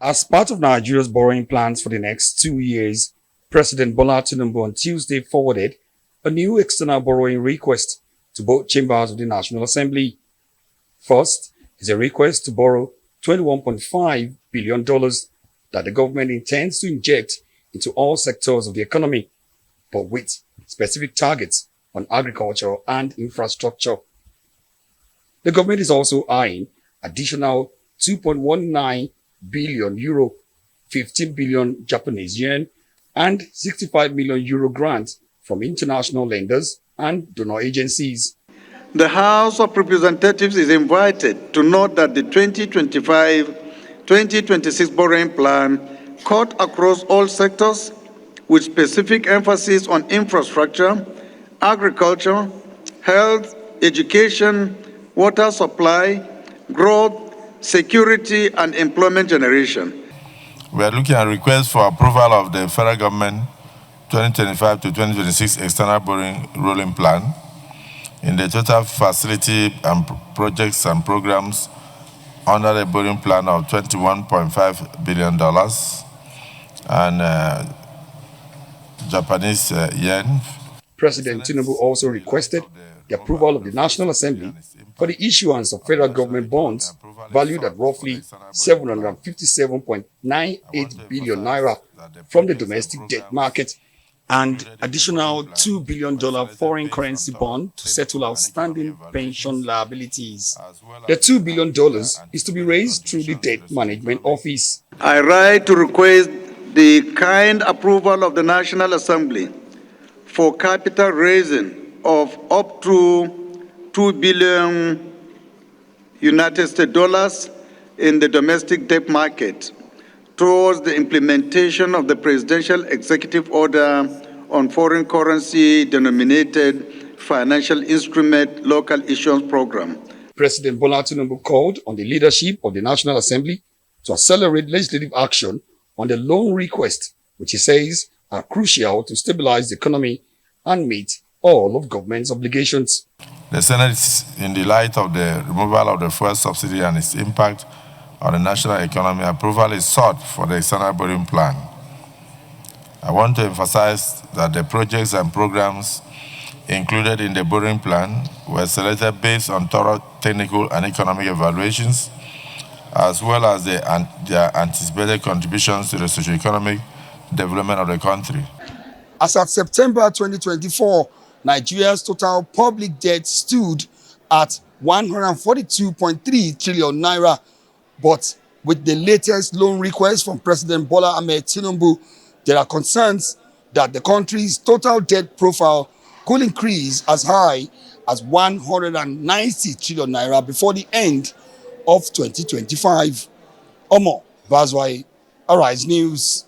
As part of Nigeria's borrowing plans for the next 2 years, President Bola Tinubu on Tuesday forwarded a new external borrowing request to both chambers of the National Assembly. First is a request to borrow $21.5 billion that the government intends to inject into all sectors of the economy, but with specific targets on agriculture and infrastructure. The government is also eyeing additional 2.19 billion euro, 15 billion Japanese yen, and 65 million euro grants from international lenders and donor agencies. The House of Representatives is invited to note that the 2025-2026 borrowing plan cut across all sectors with specific emphasis on infrastructure, agriculture, health, education, water supply, growth, security, and employment generation. We are looking at requests for approval of the federal government 2025 to 2026 external borrowing rolling plan in the total facility and projects and programs under the borrowing plan of $21.5 billion and Japanese yen. President Tinubu also requested the approval of the National Assembly for the issuance of federal government bonds valued at roughly 757.98 billion naira from the domestic debt market and additional $2 billion foreign currency bond to settle outstanding pension liabilities. The $2 billion is to be raised through the Debt Management Office. I write to request the kind approval of the National Assembly for capital raising of up to $2 billion United States dollars in the domestic debt market towards the implementation of the Presidential Executive Order on Foreign Currency Denominated Financial Instrument Local Issuance Program. President Bola Tinubu called on the leadership of the National Assembly to accelerate legislative action on the loan request, which he says are crucial to stabilize the economy and meet all of government's obligations. The Senate, in the light of the removal of the fuel subsidy and its impact on the national economy, approval is sought for the external borrowing plan. I want to emphasize that the projects and programs included in the borrowing plan were selected based on thorough technical and economic evaluations, as well as their anticipated contributions to the socio-economic development of the country. As of September 2024, Nigeria's total public debt stood at 142.3 trillion naira. But with the latest loan request from President Bola Ahmed Tinubu, there are concerns that the country's total debt profile could increase as high as 190 trillion naira before the end of 2025. Omo Bazwai, Arise News.